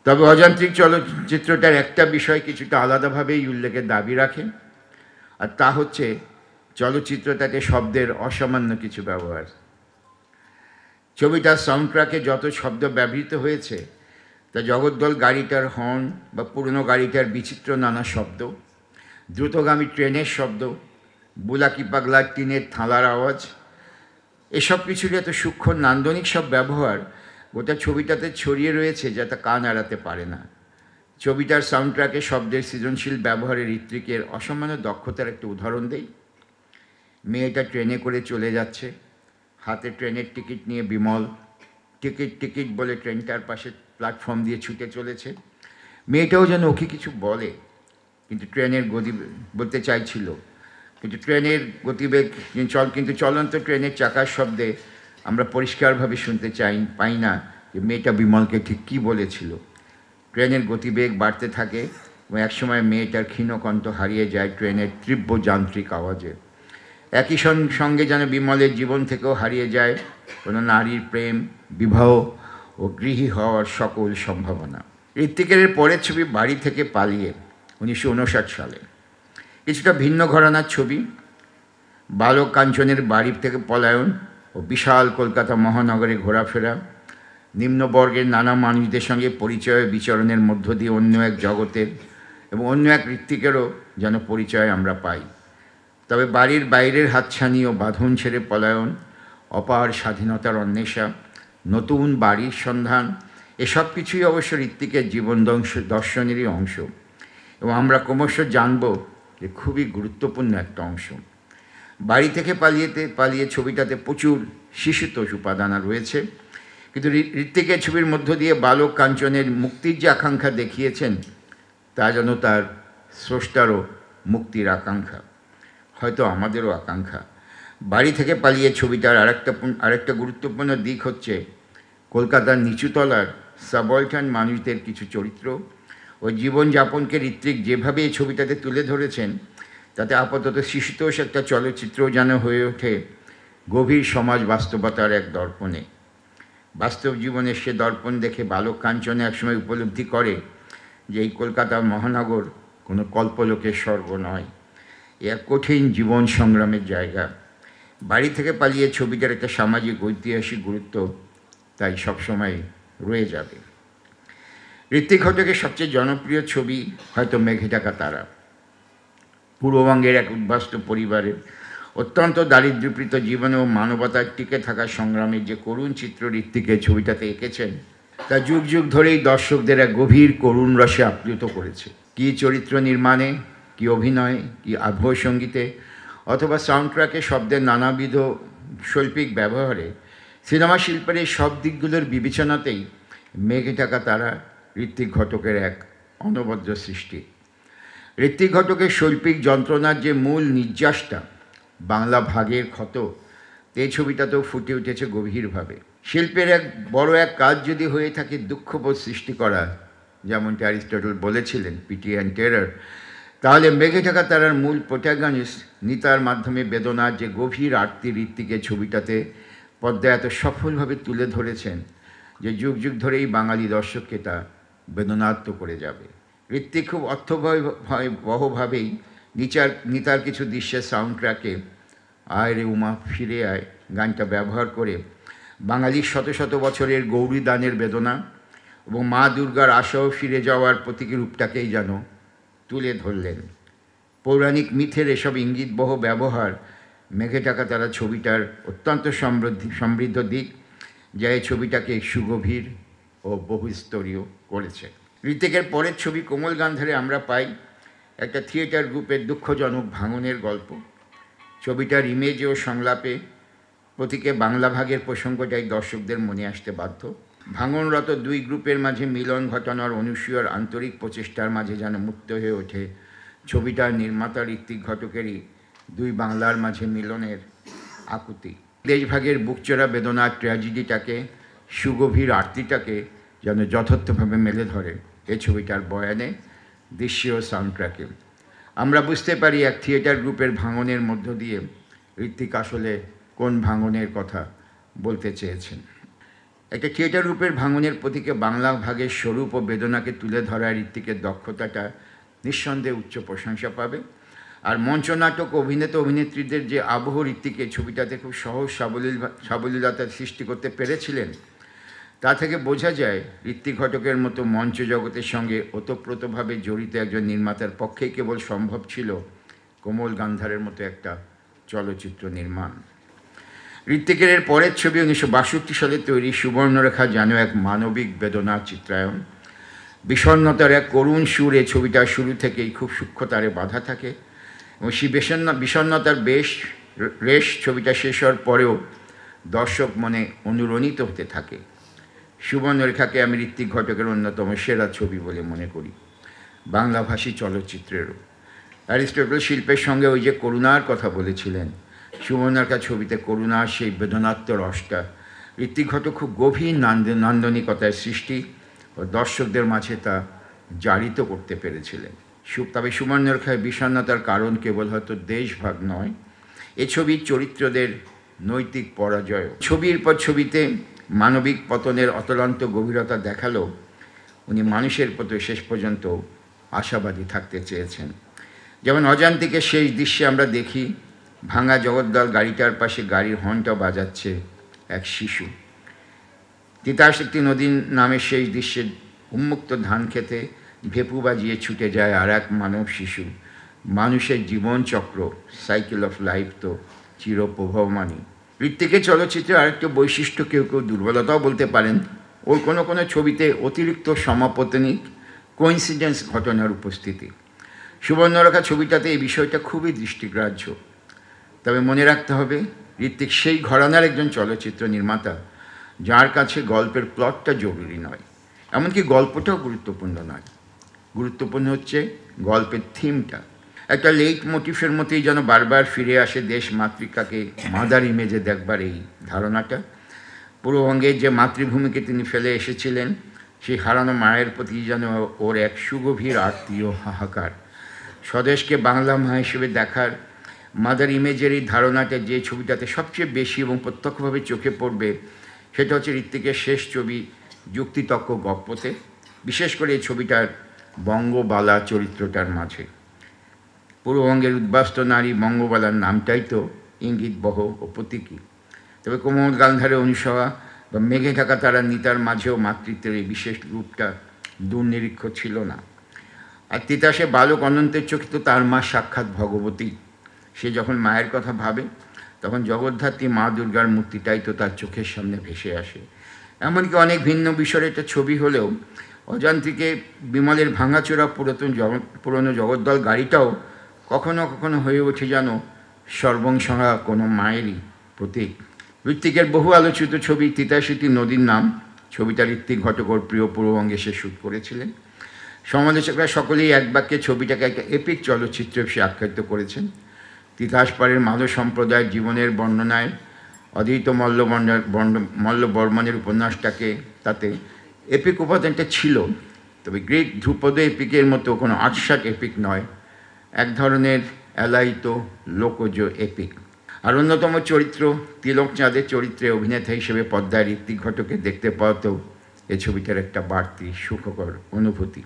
তবে অযান্ত্রিক চলচ্চিত্রটার একটা বিষয় কিছুটা আলাদাভাবেই উল্লেখের দাবি রাখে, আর তা হচ্ছে চলচ্চিত্রটাতে শব্দের অসামান্য কিছু ব্যবহার। ছবিটার সাউন্ডট্র্যাকে যত শব্দ ব্যবহৃত হয়েছে তা জগদ্দল গাড়িটার হর্ন বা পুরনো গাড়িটার বিচিত্র নানা শব্দ, দ্রুতগামী ট্রেনের শব্দ, বুলাকি পাগলার টিনের থালার আওয়াজ, এসব কিছুর এত সূক্ষ্ম নান্দনিক সব ব্যবহার গোটা ছবিটাতে ছড়িয়ে রয়েছে যা তা কান এড়াতে পারে না। ছবিটার সাউন্ডট্র্যাকে শব্দের সৃজনশীল ব্যবহারের ঋত্বিকের অসামান্য দক্ষতার একটা উদাহরণ দেই। মেয়েটা ট্রেনে করে চলে যাচ্ছে, হাতে ট্রেনের টিকিট নিয়ে বিমল টিকিট টিকিট বলে ট্রেনটার পাশে প্ল্যাটফর্ম দিয়ে ছুটে চলেছে। মেয়েটাও যেন ওকে কিছু বলে, কিন্তু ট্রেনের গতি বলতে চাইছিল, কিন্তু ট্রেনের গতিবেগ কিন্তু চলন্ত ট্রেনের চাকার শব্দে আমরা পরিষ্কারভাবে শুনতে পাই না যে মেয়েটা বিমলকে ঠিক কী বলেছিল। ট্রেনের গতিবেগ বাড়তে থাকে এবং একসময় মেয়েটার ক্ষীণকণ্ঠ হারিয়ে যায় ট্রেনের তীব্র যান্ত্রিক আওয়াজে। একই সঙ্গে যেন বিমলের জীবন থেকেও হারিয়ে যায় কোনো নারীর প্রেম, বিবাহ ও গৃহী হওয়ার সকল সম্ভাবনা। ঋত্বিকের পরের ছবি বাড়ি থেকে পালিয়ে 1959 সালে, কিছুটা ভিন্ন ঘরানার ছবি। বালক কাঞ্চনের বাড়ি থেকে পলায়ন ও বিশাল কলকাতা মহানগরে ঘোরাফেরা, নিম্নবর্গের নানা মানুষদের সঙ্গে পরিচয় বিচরণের মধ্য দিয়ে অন্য এক জগতের এবং অন্য এক ঋত্বিকেরও যেন পরিচয় আমরা পাই। তবে বাড়ির বাইরের হাতছানি ও বাঁধন ছেড়ে পলায়ন, অপার স্বাধীনতার অন্বেষা, নতুন বাড়ির সন্ধান, এসব কিছুই অবশ্য ঋত্বিকের জীবন দর্শনেরই অংশ এবং আমরা ক্রমশ জানব যে খুবই গুরুত্বপূর্ণ একটা অংশ। বাড়ি থেকে পালিয়ে ছবিটাতে প্রচুর শিশুতোষ উপাদান রয়েছে, কিন্তু ঋত্বিকের ছবির মধ্য দিয়ে বালক কাঞ্চনের মুক্তির যে আকাঙ্ক্ষা দেখিয়েছেন তা যেন তার স্রষ্টারও মুক্তির আকাঙ্ক্ষা, হয়তো আমাদেরও আকাঙ্ক্ষা। বাড়ি থেকে পালিয়ে ছবিটার আরেকটা গুরুত্বপূর্ণ দিক হচ্ছে কলকাতার নিচুতলার সাবঅল্টার্ন মানুষদের কিছু চরিত্র ও জীবনযাপনকে ঋত্বিক যেভাবে এই ছবিটাতে তুলে ধরেছেন তাতে আপাতত শিশুতোষ একটা চলচ্চিত্র যেন হয়ে ওঠে গভীর সমাজ বাস্তবতার এক দর্পণে। বাস্তব জীবনের সে দর্পণ দেখে বালক কাঞ্চনে একসময় উপলব্ধি করে যে এই কলকাতা মহানগর কোনো কল্পলোকের স্বর্গ নয়, এ এক কঠিন জীবন সংগ্রামের জায়গা। বাড়ি থেকে পালিয়ে ছবিটার একটা সামাজিক ঐতিহাসিক গুরুত্ব তাই সবসময় রয়ে যাবে। ঋত্বিক ঘটকের সবচেয়ে জনপ্রিয় ছবি হয়তো মেঘে ঢাকা তারা। পূর্ববঙ্গের এক উদ্বাস্তু পরিবারের অত্যন্ত দারিদ্র্যপীড়িত জীবনে ও মানবতার টিকে থাকা সংগ্রামের যে করুণ চিত্র ঋত্বিকের ছবিটাতে এঁকেছেন তা যুগ যুগ ধরেই দর্শকদের এক গভীর করুণ রসে আপ্লুত করেছে। কী চরিত্র নির্মাণে, কী অভিনয়, কী আবহ সঙ্গীতে অথবা সাউন্ডট্র্যাকে শব্দের নানাবিধ শৈল্পিক ব্যবহারে সিনেমা শিল্পের এই সব দিকগুলোর বিবেচনাতেই মেঘে ঢাকা তারা ঋত্বিক ঘটকের এক অনবদ্য সৃষ্টি। ঋত্বিক ঘটকের শৈল্পিক যন্ত্রণার যে মূল নির্যাসটা বাংলা ভাগের ক্ষত, এই ছবিটাতেও ফুটে উঠেছে গভীরভাবে। শিল্পের বড় এক কাজ যদি হয়ে থাকে দুঃখবোধ সৃষ্টি করা, যেমনটি অ্যারিস্টটল বলেছিলেন পিটি অ্যান্ড টেরর, তাহলে মেঘে ঢাকা তারার মূল প্রোটাগনিস্ট নিতার মাধ্যমে বেদনার যে গভীর আরতি ঋত্বিকের ছবিটাতে পর্দায় এত সফলভাবে তুলে ধরেছেন যে যুগ যুগ ধরেই বাঙালি দর্শককে তা বেদনার্ত করে যাবে। ঋত্বিক খুব অর্থবহভাবেই নিতার কিছু দৃশ্যের সাউন্ডট্র্যাকে আয় রে উমা ফিরে আয় গানটা ব্যবহার করে বাঙালির শত শত বছরের গৌরী দানের বেদনা এবং মা দুর্গার আশাও ফিরে যাওয়ার প্রতীকী রূপটাকেই যেন তুলে ধরলেন। পৌরাণিক মিথের এসব ইঙ্গিতবহ ব্যবহার মেঘে ঢাকা তারা ছবিটার অত্যন্ত সমৃদ্ধ দিক, যা এই ছবিটাকে সুগভীর ও বহুস্তরীয় করেছে। ঋত্বিকের পরের ছবি কোমল গান্ধারে আমরা পাই একটা থিয়েটার গ্রুপের দুঃখজনক ভাঙনের গল্প। ছবিটার ইমেজে ও সংলাপে প্রতীকে বাংলা ভাগের প্রসঙ্গটাই দর্শকদের মনে আসতে বাধ্য। ভাঙনরত দুই গ্রুপের মাঝে মিলন ঘটানোর অনুসূয়ার আন্তরিক প্রচেষ্টার মাঝে যেন মুক্ত হয়ে ওঠে ছবিটার নির্মাতা ঋত্বিক ঘটকেরই দুই বাংলার মাঝে মিলনের আকুতি। দেশভাগের বুকচোরা বেদনার ট্র্যাজেডিটাকে, সুগভীর আরতিটাকে যেন যথার্থভাবে মেলে ধরে এই ছবিটার বয়ানে, দৃশ্যে ও সাউন্ডট্র্যাকে। আমরা বুঝতে পারি এক থিয়েটার গ্রুপের ভাঙনের মধ্য দিয়ে ঋত্বিক আসলে কোন ভাঙনের কথা বলতে চেয়েছেন। একটা থিয়েটার রূপের ভাঙনের প্রতীকে বাংলা ভাগের স্বরূপ ও বেদনাকে তুলে ধরার ঋত্বিকের দক্ষতাটা নিঃসন্দেহে উচ্চ প্রশংসা পাবে। আর মঞ্চনাটক অভিনেতা অভিনেত্রীদের যে আবহ ঋত্বিকে ছবিটাতে খুব সহজ সাবলীলতার সৃষ্টি করতে পেরেছিলেন, তা থেকে বোঝা যায় ঋত্বিক ঘটকের মতো মঞ্চ জগতের সঙ্গে ওতপ্রোতভাবে জড়িত একজন নির্মাতার পক্ষেই কেবল সম্ভব ছিল কোমল গান্ধারের মতো একটা চলচ্চিত্র নির্মাণ। ঋত্বিকের এর পরের ছবি 1962 সালে তৈরি সুবর্ণরেখা যেন এক মানবিক বেদনার চিত্রায়ন। বিষণ্ণতার এক করুণ সুর এই ছবিটা শুরু থেকেই খুব সূক্ষ্মতারে বাঁধা থাকে এবং সেই বিষণ্ণতার রেশ ছবিটা শেষ হওয়ার পরেও দর্শক মনে অনুরণিত হতে থাকে। সুবর্ণরেখাকে আমি ঋত্বিক ঘটকের অন্যতম সেরা ছবি বলে মনে করি, বাংলাভাষী চলচ্চিত্রেরও। অ্যারিস্টটল শিল্পের সঙ্গে ওই যে করুণার কথা বলেছিলেন, সুবর্ণরেখা ছবিতে করুণার সেই বেদনাত্ম রসটা ঋত্বিক ঘটক খুব গভীর নান্দনিকতার সৃষ্টি ও দর্শকদের মাঝে তা জারিত করতে পেরেছিলেন। তবে সুবর্ণরেখায় বিষণ্ণতার কারণ কেবল হয়তো দেশভাগ নয়, এ ছবির চরিত্রদের নৈতিক পরাজয়। ছবির পর ছবিতে মানবিক পতনের অতলান্ত গভীরতা দেখালেও উনি মানুষের প্রতি শেষ পর্যন্ত আশাবাদী থাকতে চেয়েছেন। যেমন অজান্তিকের শেষ দৃশ্যে আমরা দেখি ভাঙা জগদ্দল গাড়িটার পাশে গাড়ির হর্নটা বাজাচ্ছে এক শিশু। তিতাস একটি নদীর নামের শেষ দৃশ্যে উন্মুক্ত ধান খেতে ভেপু বাজিয়ে ছুটে যায় আর এক মানব শিশু। মানুষের জীবনচক্র, সাইকেল অফ লাইফ তো চিরপ্রবাহমানই। ঋত্বিকের চলচ্চিত্রের আরেকটা বৈশিষ্ট্য, কেউ কেউ দুর্বলতাও বলতে পারেন, ওর কোনো কোনো ছবিতে অতিরিক্ত সমাপতনিক কোইন্সিডেন্স ঘটনার উপস্থিতি। সুবর্ণরেখা ছবিটাতে এই বিষয়টা খুবই দৃষ্টিগ্রাহ্য। তবে মনে রাখতে হবে ঋত্বিক সেই ঘরানার একজন চলচ্চিত্র নির্মাতা যার কাছে গল্পের প্লটটা জরুরি নয়, এমনকি গল্পটাও গুরুত্বপূর্ণ নয়। গুরুত্বপূর্ণ হচ্ছে গল্পের থিমটা। একটা লেট মোটিভের মতোই যেন বারবার ফিরে আসে দেশ মাতৃকাকে মাদার ইমেজে দেখবার এই ধারণাটা। পূর্ববঙ্গের যে মাতৃভূমিকে তিনি ফেলে এসেছিলেন, সেই হারানো মায়ের প্রতি যেন ওর এক সুগভীর আরতি ও হাহাকার। স্বদেশকে বাংলা মা হিসেবে দেখার মাদার ইমেজের এই ধারণাটা যে ছবিটাতে সবচেয়ে বেশি এবং প্রত্যক্ষভাবে চোখে পড়বে, সেটা হচ্ছে ঋত্বিকের শেষ ছবি যুক্তিতক্ক গপ্পতে, বিশেষ করে এই ছবিটার বঙ্গবালা চরিত্রটার মাঝে। পূর্ববঙ্গের উদ্বাস্ত নারী বঙ্গবালার নামটাই তো ইঙ্গিতবহ ও প্রতীকী। তবে কোমল গান্ধারে অনুসয়া বা মেঘে ঢাকা তারা নিতার মাঝেও মাতৃত্বের এই বিশেষ রূপটা দুর্নিরীক্ষ ছিল না। আর তিতাসে বালক অনন্তের চোখে তো তার মা সাক্ষাৎ ভগবতী। সে যখন মায়ের কথা ভাবে তখন জগদ্ধাত্রী মা দুর্গার মূর্তিটাই তো তার চোখের সামনে ভেসে আসে। এমনকি অনেক ভিন্ন বিষয়ের একটা ছবি হলেও অজান্তিকে বিমলের ভাঙাচোরা পুরনো জগদ্দল গাড়িটাও কখনো কখনো হয়ে ওঠে যেন সর্বংসহা কোনো মায়েরই প্রতীক। ঋত্বিকের বহু আলোচিত ছবি তিতাসিটি নদীর নাম, ছবিটা ঋত্বিক ঘটক ওর প্রিয় পূর্ববঙ্গে সে শ্যুট করেছিলেন। সমালোচকরা সকলেই এক বাক্যে ছবিটাকে একটা এপিক চলচ্চিত্র হিসেবে আখ্যায়িত করেছেন। তিতাস পাড়ের মালয় সম্প্রদায়ের জীবনের বর্ণনায় অদ্বৈত মল্ল বর্মনের উপন্যাসটাকে তাতে এপিক উপাদানটা ছিল, তবে গ্রিক ধ্রুপদ এপিকের মতো কোনো আটসাট এপিক নয়, এক ধরনের এলায়িত লোকজ এপিক। আর অন্যতম চরিত্র তিলক চাঁদের চরিত্রে অভিনেতা হিসেবে পদ্মায় ঋত্বিক ঘটককে দেখতে পাওয়াতেও এ ছবিটার একটা বাড়তি সুখকর অনুভূতি।